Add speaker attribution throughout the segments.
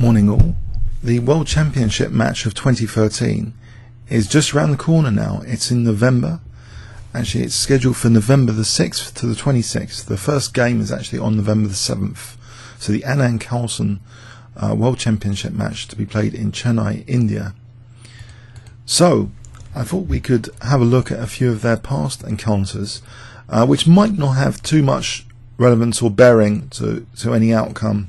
Speaker 1: Morning all. The World Championship match of 2013 is just around the corner now. It's in November. Actually, it's scheduled for November the 6th to the 26th. The first game is actually on November the 7th. So the Magnus Carlsen World Championship match to be played in Chennai, India. So I thought we could have a look at a few of their past encounters, which might not have too much relevance or bearing to any outcome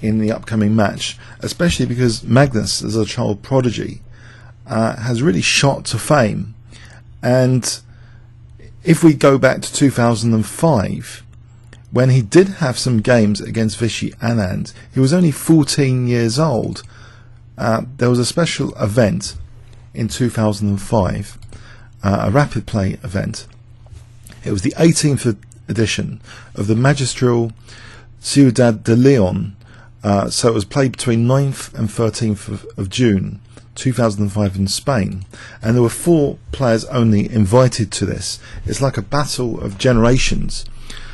Speaker 1: in the upcoming match, especially because Magnus, as a child prodigy, has really shot to fame. And if we go back to 2005, when he did have some games against Vishy Anand, he was only 14 years old. There was a special event in 2005, a rapid play event. It was the 18th edition of the magistral Ciudad de Leon. So it was played between 9th and 13th of June 2005 in Spain, and there were 4 players only invited to this. It's like a battle of generations.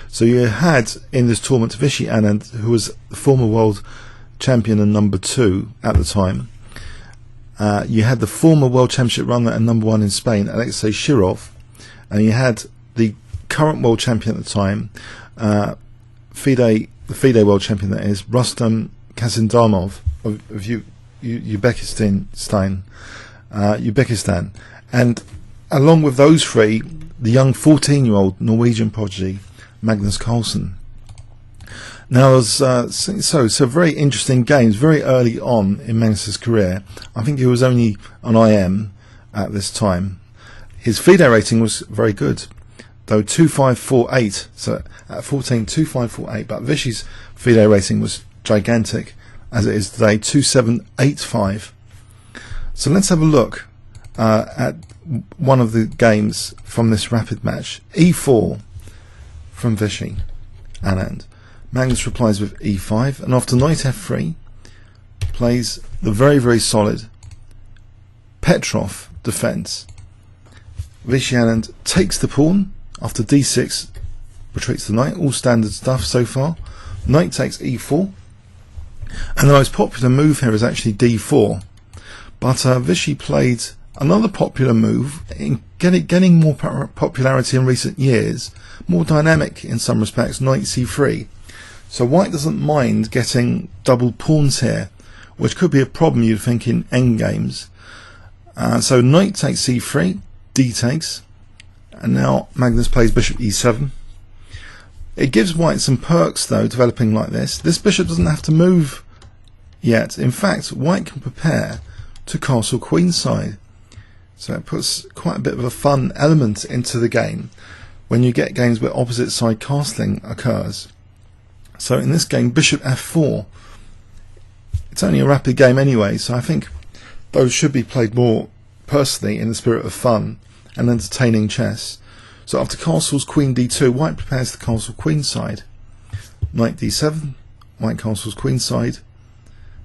Speaker 1: So you had in this tournament Vishy Anand, who was the former world champion and number 2 at the time. You had the former world championship runner and number 1 in Spain, Alexei Shirov, and you had the current world champion at the time, the FIDE world champion, that is, Rustam Kasimdamov of Uzbekistan, and along with those 3, the young 14-year-old Norwegian prodigy Magnus Carlsen. Now, there was so very interesting games very early on in Magnus's career. I think he was only an IM at this time. His FIDE rating was very good, though 2548, so at 14, 2548, but Vishy's FIDE rating was gigantic, as it is today, 2785. So let's have a look at one of the games from this rapid match. E4 from Vishy Anand. Magnus replies with E5, and after knight F3 plays the very, very solid Petroff defense. Vishy Anand takes the pawn. After D6, retreats the knight. All standard stuff so far. Knight takes E4, and the most popular move here is actually D4. But Vishy played another popular move, in getting more popularity in recent years, more dynamic in some respects, Knight C3. So White doesn't mind getting double pawns here, which could be a problem, you'd think, in endgames. So Knight takes C3, D takes, and now Magnus plays bishop E7. It gives White some perks, though, developing like this. This bishop doesn't have to move yet. In fact, White can prepare to castle queenside. So it puts quite a bit of a fun element into the game when you get games where opposite side castling occurs. So in this game, bishop F4. It's only a rapid game anyway, so I think those should be played more personally in the spirit of fun and entertaining chess. So after castles queen D2, White prepares to castle queenside. Knight D7, White castles queenside.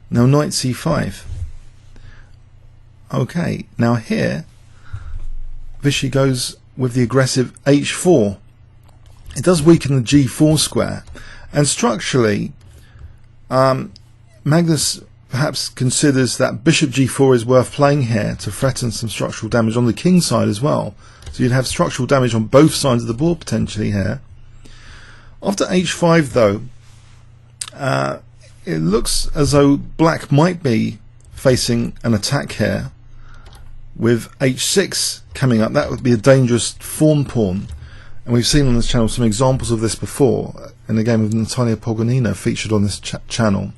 Speaker 1: Now knight C5. Okay, now here Vishy goes with the aggressive H4. It does weaken the G4 square, and structurally Magnus perhaps considers that bishop G4 is worth playing here to threaten some structural damage on the king side as well. So you'd have structural damage on both sides of the board potentially here. After H5 though, it looks as though Black might be facing an attack here with H6 coming up. That would be a dangerous form pawn, and we've seen on this channel some examples of this before in the game of Natalia Pogonina featured on this channel,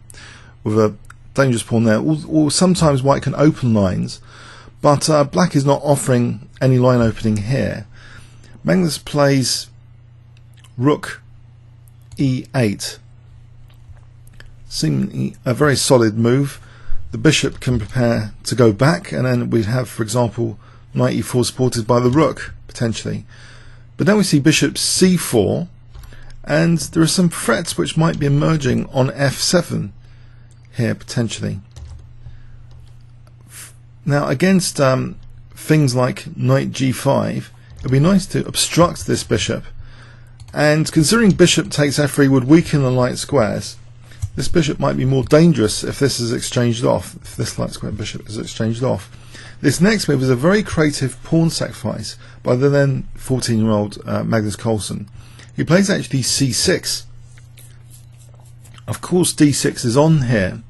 Speaker 1: with a dangerous pawn there. Or sometimes White can open lines, but Black is not offering any line opening here. Magnus plays rook E8, seemingly a very solid move. The bishop can prepare to go back, and then we'd have, for example, knight E4 supported by the rook potentially. But then we see bishop C4, and there are some threats which might be emerging on F7 here potentially. Now against things like knight G5, it would be nice to obstruct this bishop, and considering bishop takes F3 would weaken the light squares, this bishop might be more dangerous if this is exchanged off, if this light square bishop is exchanged off. This next move is a very creative pawn sacrifice by the then 14-year-old Magnus Carlsen. He plays actually c6. Of course d6 is on here,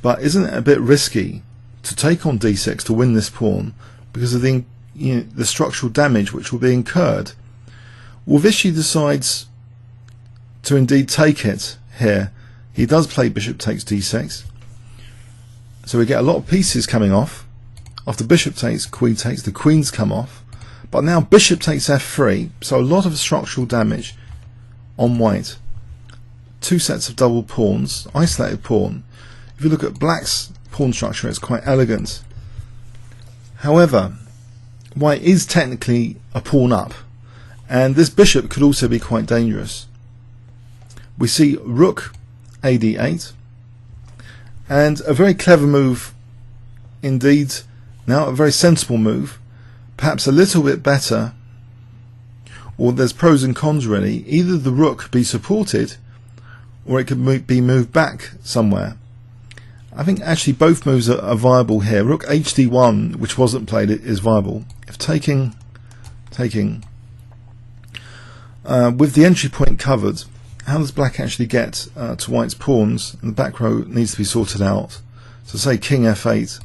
Speaker 1: but isn't it a bit risky to take on d6 to win this pawn because of the structural damage which will be incurred? Well, Vishy decides to indeed take it here. He does play bishop takes d6, so we get a lot of pieces coming off. After bishop takes, queen takes, the queens come off, but now bishop takes f3, so a lot of structural damage on white. Two sets of double pawns, isolated pawn. If you look at black's pawn structure, it's quite elegant. However, white is technically a pawn up, and this bishop could also be quite dangerous. We see rook ad8, and a very clever move indeed. Now a very sensible move, perhaps a little bit better, or there's pros and cons really. Either the rook be supported, or it could be moved back somewhere. I think actually both moves are viable here. Rook hd1, which wasn't played, is viable. If taking with the entry point covered, how does black actually get to white's pawns? And the back row needs to be sorted out. So say king f8.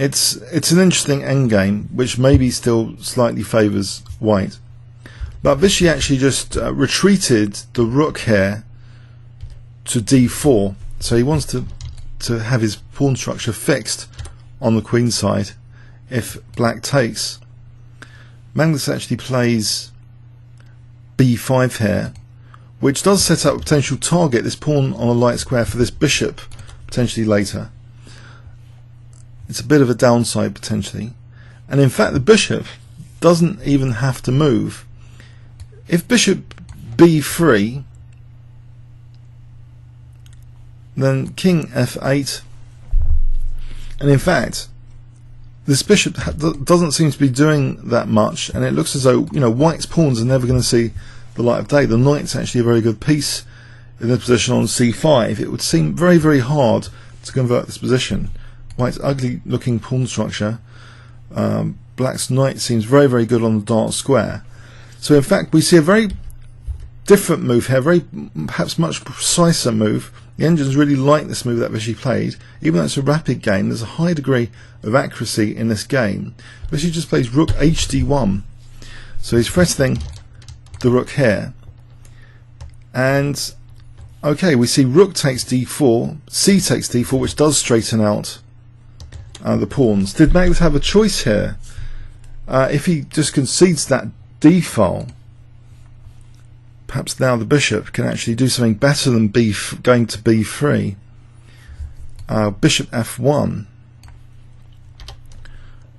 Speaker 1: It's an interesting endgame, which maybe still slightly favours white. But Vishy actually just retreated the rook here to d4, so he wants to have his pawn structure fixed on the queen side if black takes. Magnus actually plays b5 here, which does set up a potential target, this pawn on a light square, for this bishop potentially later. It's a bit of a downside potentially, and in fact the bishop doesn't even have to move. If bishop b3, then king f8, and in fact this bishop doesn't seem to be doing that much, and it looks as though white's pawns are never going to see the light of day. The knight's actually a very good piece in this position on c5. It would seem very, very hard to convert this position. White's ugly looking pawn structure, black's knight seems very, very good on the dark square. So in fact we see a very different move here, very perhaps much preciser move. The engines really like this move that Vishy played. Even though it's a rapid game, there's a high degree of accuracy in this game. Vishy just plays rook hd1, so he's threatening the rook here. And okay, we see rook takes d4, c takes d4, which does straighten out the pawns. Did Magnus have a choice here? If he just concedes that d file, perhaps now the bishop can actually do something better than going to b3. Bishop f1,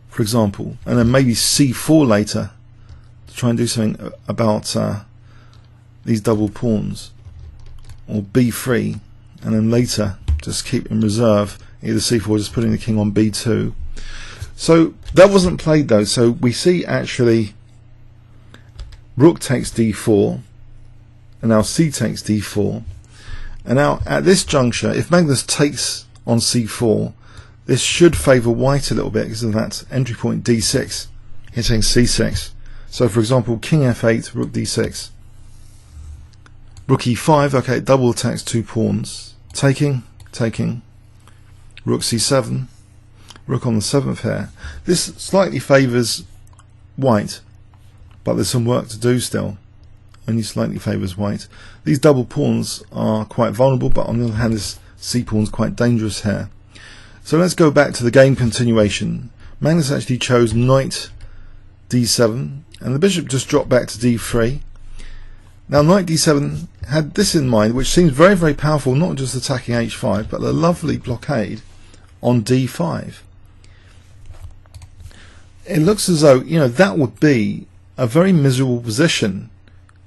Speaker 1: for example, and then maybe c4 later to try and do something about these double pawns, or b3, and then later just keep in reserve either c4, just putting the king on b2. So that wasn't played though, so we see actually rook takes d4, and now c takes d4, and now at this juncture if Magnus takes on c4, this should favour white a little bit because of that entry point d6 hitting c6. So for example king f8, rook d6, rook e5, okay, it double attacks two pawns, taking, rook c7, rook on the 7th here. This slightly favours white, but there's some work to do still. Only slightly favours white. These double pawns are quite vulnerable, but on the other hand this c pawn is quite dangerous here. So let's go back to the game continuation. Magnus actually chose knight d7, and the bishop just dropped back to d3. Now knight d7 had this in mind, which seems very, very powerful, not just attacking h5, but a lovely blockade on d5. It looks as though that would be a very miserable position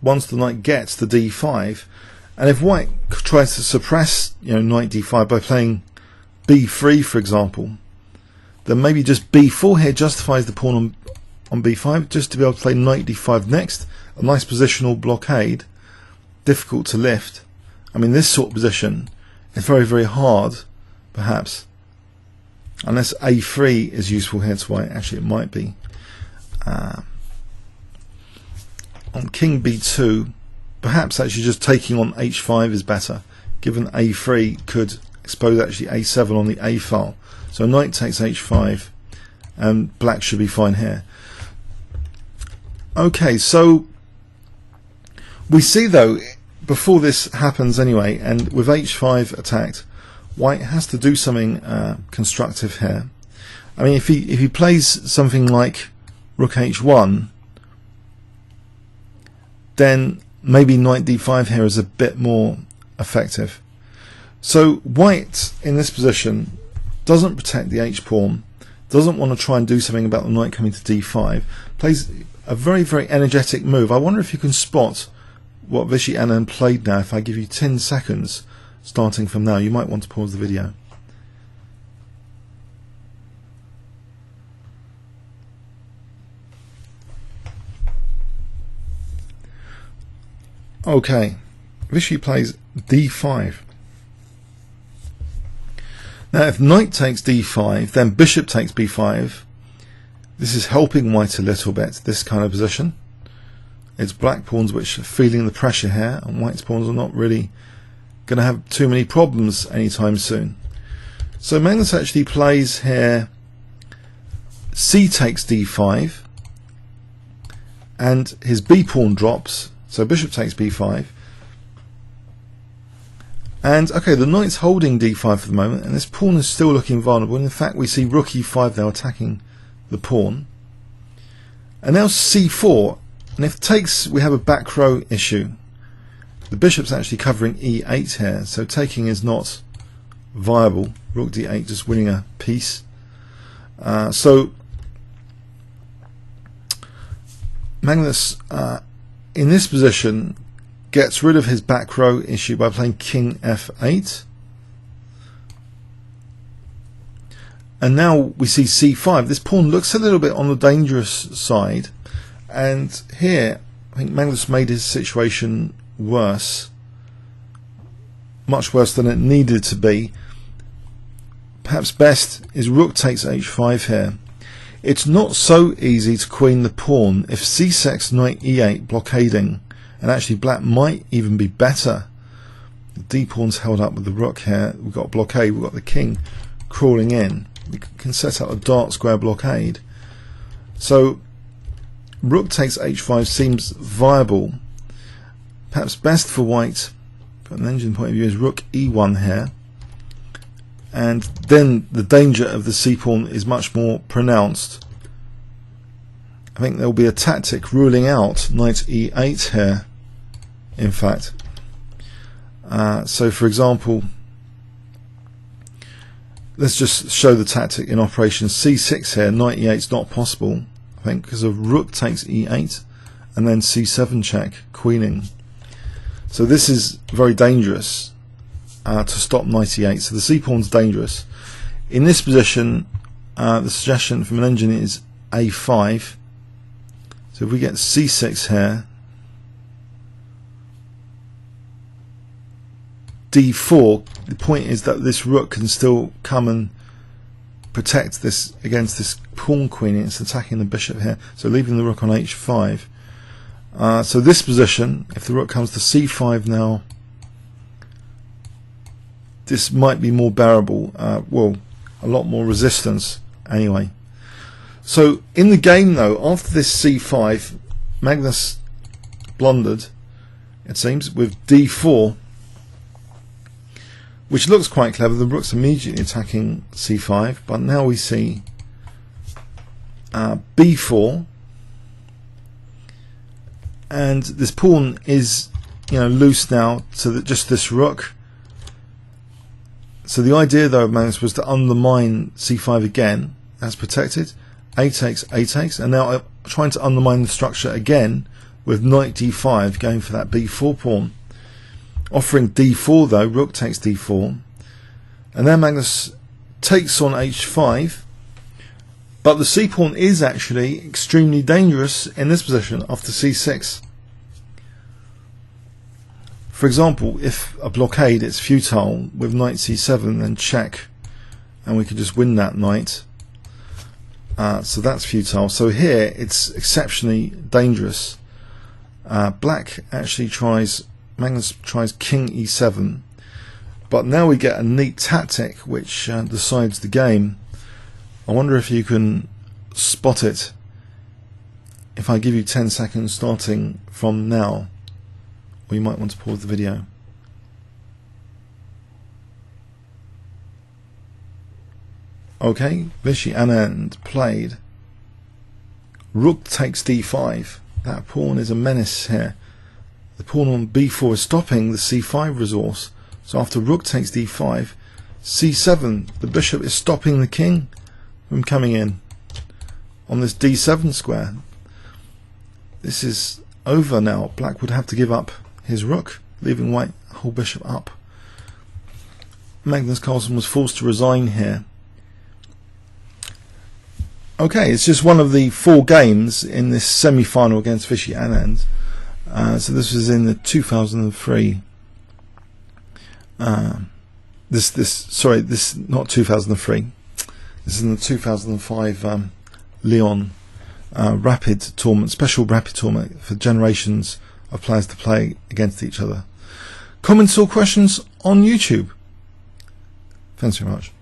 Speaker 1: once the knight gets to d5, and if white tries to suppress knight d5 by playing b3 for example, then maybe just b4 here justifies the pawn on b5, just to be able to play knight d5 next, a nice positional blockade, difficult to lift, I mean, this sort of position is very, very hard, perhaps, unless a3 is useful here to white. Actually, it might be. On king b2, perhaps actually just taking on h5 is better, given a3 could expose actually a7 on the a file. So knight takes h5, and black should be fine here. Okay, so we see though, before this happens anyway, and with h5 attacked, white has to do something constructive here. I mean, if he plays something like rook h1, then maybe knight d5 here is a bit more effective. So white in this position doesn't protect the h-pawn, doesn't want to try and do something about the knight coming to d5, plays a very, very energetic move. I wonder if you can spot what Vishy Anand played now. If I give you 10 seconds starting from now, you might want to pause the video. Okay, Vishy plays d5. Now if knight takes d5, then bishop takes b5. This is helping white a little bit, this kind of position. It's black pawns which are feeling the pressure here, and white's pawns are not really going to have too many problems anytime soon. So Magnus actually plays here c takes d5, and his b pawn drops, so bishop takes b5. And okay, the knight's holding d5 for the moment, and this pawn is still looking vulnerable. And in fact, we see rook e5 now attacking the pawn. And now c4, and if it takes, we have a back row issue. The bishop's actually covering e8 here, so taking is not viable. Rook d8 just winning a piece. So Magnus, in this position, gets rid of his back row issue by playing king f8. And now we see c5. This pawn looks a little bit on the dangerous side, and here I think Magnus made his situation worse, much worse than it needed to be. Perhaps best is rook takes h5 here. It's not so easy to queen the pawn. If c6, knight e8 blockading, and actually black might even be better. The d pawn's held up with the rook here. We've got blockade, we've got the king crawling in. We can set up a dark square blockade. So rook takes h5 seems viable. Perhaps best for white from an engine point of view is rook e1 here, and then the danger of the c pawn is much more pronounced. I think there will be a tactic ruling out knight e8 here, in fact. So for example, let's just show the tactic in operation. c6 here, knight e8 is not possible, I think, because of rook takes e8 and then c7 check, queening. So this is very dangerous to stop knight e8. So the c pawn's dangerous. In this position, the suggestion from an engine is a5. So if we get c6 here, d4, the point is that this rook can still come and protect this against this pawn queening. It's attacking the bishop here, so leaving the rook on h5. So this position, if the rook comes to c5 now, this might be more bearable. Well, a lot more resistance anyway. So in the game though, after this c5, Magnus blundered, it seems, with d4, which looks quite clever. The rook's immediately attacking c5, but now we see b4, and this pawn is, loose now to just this rook. So the idea though of Magnus was to undermine c5 again. That's protected. A takes, and now trying to undermine the structure again with knight d5, going for that b4 pawn. Offering d4 though, rook takes d4, and then Magnus takes on h5, but the c pawn is actually extremely dangerous in this position after c6. For example, if a blockade is futile with knight c7, then check, and we could just win that knight. So that's futile. So here it's exceptionally dangerous. Black actually tries, Magnus tries king e7, but now we get a neat tactic which decides the game. I wonder if you can spot it if I give you 10 seconds starting from now, or you might want to pause the video. Okay, Vishy Anand played rook takes d5. That pawn is a menace here. The pawn on b4 is stopping the c5 resource. So after rook takes d5, c7, the bishop is stopping the king from coming in on this d7 square. This is over now. Black would have to give up his rook, leaving white whole bishop up. Magnus Carlsen was forced to resign here. Okay, it's just one of the 4 games in this semi-final against Vishy Anand. So this was in the 2003. This not 2003. This is in the 2005 Lyon rapid tournament, special rapid tournament for generations of players to play against each other. Comments or questions on YouTube. Thanks very much.